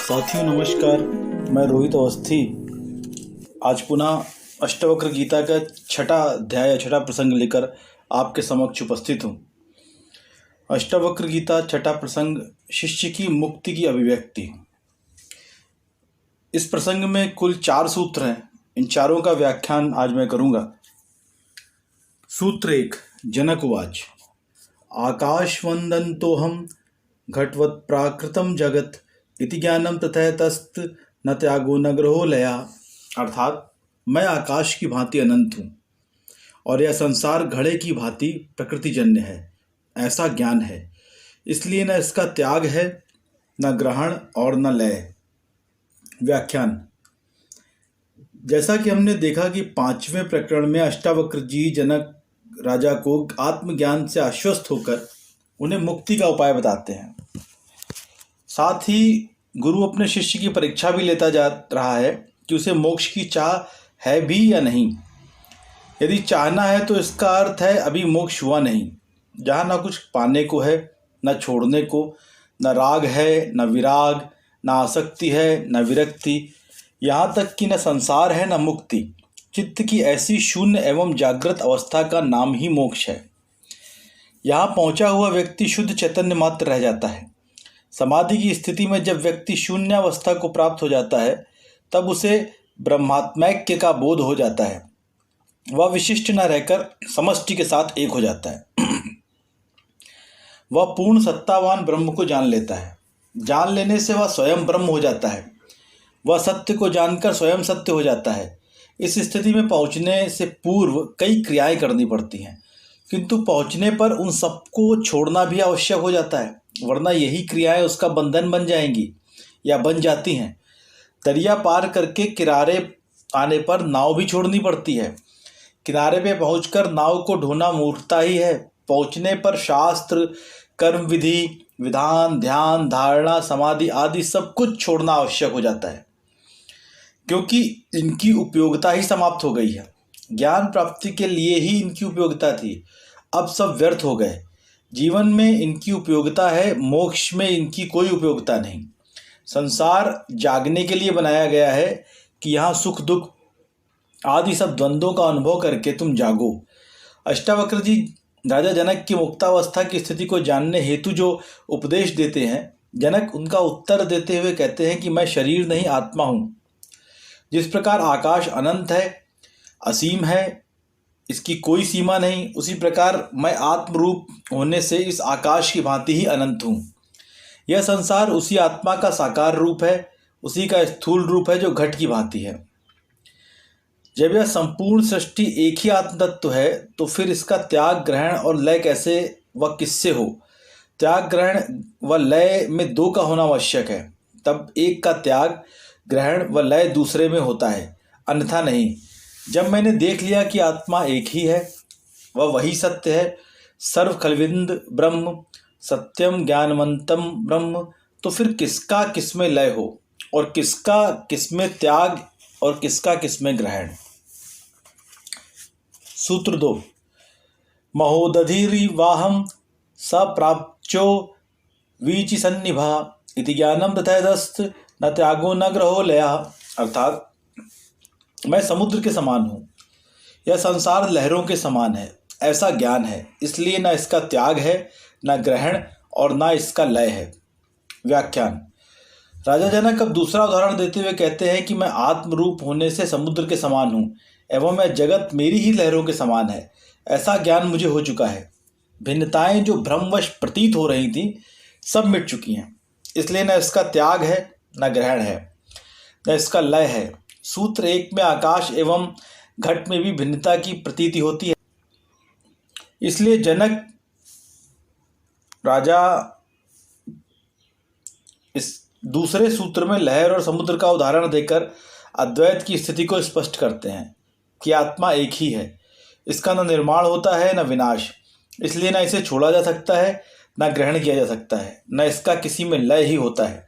साथियों नमस्कार, मैं रोहित अवस्थी आज पुनः अष्टवक्र गीता का छठा अध्याय छठा प्रसंग लेकर आपके समक्ष उपस्थित हूँ। अष्टवक्र गीता छठा प्रसंग शिष्य की मुक्ति की अभिव्यक्ति। इस प्रसंग में कुल 4 सूत्र हैं। इन चारों का व्याख्यान आज मैं करूँगा। सूत्र 1 जनक उवाच आकाशवंदनतोऽहं घटवत् प्राकृतं जगत् इति ज्ञानम तथैतस्त न त्यागो न ग्रहो लया। अर्थात मैं आकाश की भांति अनंत हूँ और यह संसार घड़े की भांति प्रकृतिजन्य है, ऐसा ज्ञान है। इसलिए न इसका त्याग है, न ग्रहण और न लय। व्याख्यान। जैसा कि हमने देखा कि 5वें प्रकरण में अष्टावक्र जी जनक राजा को आत्मज्ञान से आश्वस्त होकर उन्हें मुक्ति का उपाय बताते हैं। साथ ही गुरु अपने शिष्य की परीक्षा भी लेता जा रहा है कि उसे मोक्ष की चाह है भी या नहीं। यदि चाहना है तो इसका अर्थ है अभी मोक्ष हुआ नहीं। जहाँ न कुछ पाने को है, न छोड़ने को, न राग है, न विराग, न आसक्ति है, न विरक्ति, यहाँ तक कि न संसार है न मुक्ति। चित्त की ऐसी शून्य एवं जागृत अवस्था का नाम ही मोक्ष है। यहाँ पहुँचा हुआ व्यक्ति शुद्ध चैतन्य मात्र रह जाता है। समाधि की स्थिति में जब व्यक्ति शून्यावस्था को प्राप्त हो जाता है तब उसे ब्रह्मात्मैक्य का बोध हो जाता है। वह विशिष्ट न रहकर समष्टि के साथ एक हो जाता है। वह पूर्ण सत्तावान ब्रह्म को जान लेता है। जान लेने से वह स्वयं ब्रह्म हो जाता है। वह सत्य को जानकर स्वयं सत्य हो जाता है। इस स्थिति में पहुँचने से पूर्व कई क्रियाएं करनी पड़ती हैं, किंतु पहुँचने पर उन सबको छोड़ना भी आवश्यक हो जाता है, वरना यही क्रियाएं उसका बंधन बन जाएंगी या बन जाती हैं। दरिया पार करके किनारे आने पर नाव भी छोड़नी पड़ती है। किनारे पे पहुंचकर नाव को ढोना मूर्खता ही है। पहुंचने पर शास्त्र, कर्म विधि, विधान, ध्यान, धारणा, समाधि आदि सब कुछ छोड़ना आवश्यक हो जाता है, क्योंकि इनकी उपयोगिता ही समाप्त हो गई है। ज्ञान प्राप्ति के लिए ही इनकी उपयोगिता थी, अब सब व्यर्थ हो गए। जीवन में इनकी उपयोगिता है, मोक्ष में इनकी कोई उपयोगिता नहीं। संसार जागने के लिए बनाया गया है कि यहाँ सुख दुख आदि सब द्वंद्वों का अनुभव करके तुम जागो। अष्टावक्र जी राजा जनक की मुक्तावस्था की स्थिति को जानने हेतु जो उपदेश देते हैं, जनक उनका उत्तर देते हुए कहते हैं कि मैं शरीर नहीं आत्मा हूँ। जिस प्रकार आकाश अनंत है, असीम है, इसकी कोई सीमा नहीं, उसी प्रकार मैं आत्मरूप होने से इस आकाश की भांति ही अनंत हूँ। यह संसार उसी आत्मा का साकार रूप है, उसी का स्थूल रूप है जो घट की भांति है। जब यह संपूर्ण सृष्टि एक ही आत्म तत्व है तो फिर इसका त्याग, ग्रहण और लय कैसे व किससे हो? त्याग, ग्रहण व लय में 2 का होना आवश्यक है, तब एक का त्याग, ग्रहण व लय दूसरे में होता है, अन्यथा नहीं। जब मैंने देख लिया कि आत्मा एक ही है, वह वही सत्य है, सर्व खलविंद ब्रह्म, सत्यम ज्ञानवंतम ब्रह्म, तो फिर किसका किसमें लय हो और किसका किसमें त्याग और किसका किसमें ग्रहण। सूत्र 2 महोदधिरिवाहम सप्राप्चो वीचि सन्निभा इति ज्ञानम तथैतस्त न त्यागो न ग्रहो लया। अर्थात मैं समुद्र के समान हूँ, यह संसार लहरों के समान है, ऐसा ज्ञान है। इसलिए न इसका त्याग है, न ग्रहण और न इसका लय है। व्याख्यान। राजा जनक अब दूसरा उदाहरण देते हुए कहते हैं कि मैं आत्मरूप होने से समुद्र के समान हूँ एवं यह जगत मेरी ही लहरों के समान है, ऐसा ज्ञान मुझे हो चुका है। भिन्नताएं जो भ्रमवश प्रतीत हो रही थीं सब मिट चुकी हैं। इसलिए न इसका त्याग है, न ग्रहण है, न इसका लय है। सूत्र 1 में आकाश एवं घट में भी भिन्नता की प्रतीति होती है। इसलिए जनक राजा इस दूसरे सूत्र में लहर और समुद्र का उदाहरण देकर अद्वैत की स्थिति को स्पष्ट करते हैं कि आत्मा एक ही है, इसका न निर्माण होता है न विनाश। इसलिए न इसे छोड़ा जा सकता है, न ग्रहण किया जा सकता है, न इसका किसी में लय ही होता है।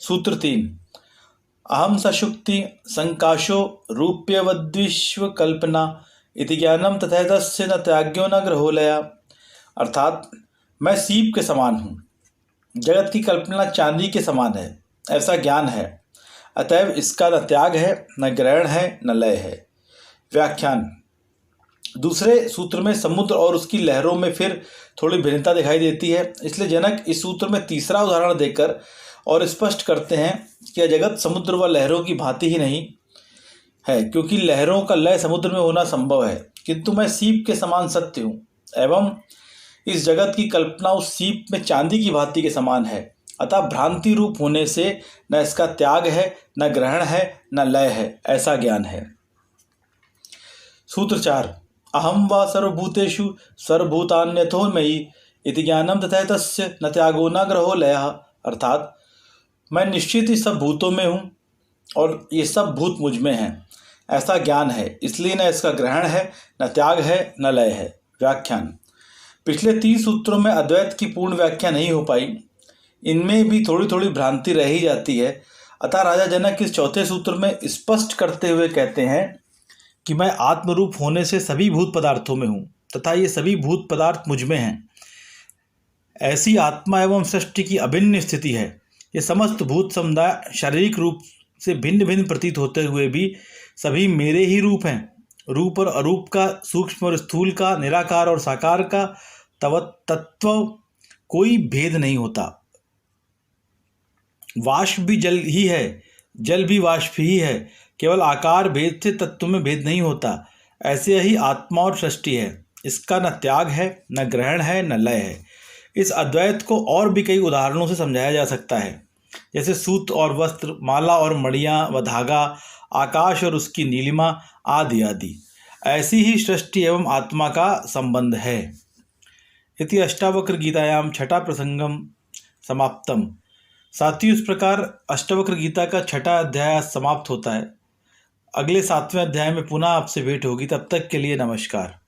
सूत्र 3 अहम सशुक्ति संकाशो रूप्यवद्विश्व कल्पना इति ज्ञानम तथैतस्य न त्याग्यो न ग्रहो लया। अर्थात मैं सीप के समान हूँ, जगत की कल्पना चांदी के समान है, ऐसा ज्ञान है। अतएव इसका न त्याग है, न ग्रहण है, न लय है। व्याख्यान। दूसरे सूत्र में समुद्र और उसकी लहरों में फिर थोड़ी भिन्नता दिखाई देती है, इसलिए जनक इस सूत्र में तीसरा उदाहरण देकर और स्पष्ट करते हैं कि यह जगत समुद्र व लहरों की भांति ही नहीं है, क्योंकि लहरों का लय समुद्र में होना संभव है, किंतु मैं सीप के समान सत्य हूँ एवं इस जगत की कल्पना उस सीप में चांदी की भांति के समान है। अतः भ्रांति रूप होने से न इसका त्याग है, न ग्रहण है, न लय है, ऐसा ज्ञान है। सूत्र 4। अहम व सर्वभूतेषु सर्वभूतान्यथो मयि इति ज्ञानम तथा तस्य न त्यागो न ग्रहो लयः। अर्थात मैं निश्चित ही सब भूतों में हूँ और ये सब भूत मुझ में हैं, ऐसा ज्ञान है, इसलिए न इसका ग्रहण है, न त्याग है, न लय है। व्याख्यान। पिछले 3 सूत्रों में अद्वैत की पूर्ण व्याख्या नहीं हो पाई, इनमें भी थोड़ी थोड़ी भ्रांति रह ही जाती है। अतः राजा जनक इस चौथे सूत्र में स्पष्ट करते हुए कहते हैं कि मैं आत्मरूप होने से सभी भूत पदार्थों में हूँ तथा ये सभी भूत पदार्थ मुझ में हैं। ऐसी आत्मा एवं सृष्टि की अभिन्न स्थिति है। ये समस्त भूत समुदाय शारीरिक रूप से भिन्न भिन्न प्रतीत होते हुए भी सभी मेरे ही रूप हैं। रूप और अरूप का, सूक्ष्म और स्थूल का, निराकार और साकार का तत्व कोई भेद नहीं होता। वाष्प भी जल ही है, जल भी वाष्प ही है, केवल आकार भेद से तत्व में भेद नहीं होता। ऐसे ही आत्मा और सृष्टि है, इसका न त्याग है, न ग्रहण है, न लय है। इस अद्वैत को और भी कई उदाहरणों से समझाया जा सकता है, जैसे सूत और वस्त्र, माला और मणियाँ व धागा, आकाश और उसकी नीलिमा आदि आदि। ऐसी ही सृष्टि एवं आत्मा का संबंध है। इति अष्टावक्र गीतायाम छठा प्रसंगम समाप्तम। साथियों, इस प्रकार अष्टावक्र गीता का छठा अध्याय समाप्त होता है। अगले 7वें अध्याय में पुनः आपसे भेंट होगी। तब तक के लिए नमस्कार।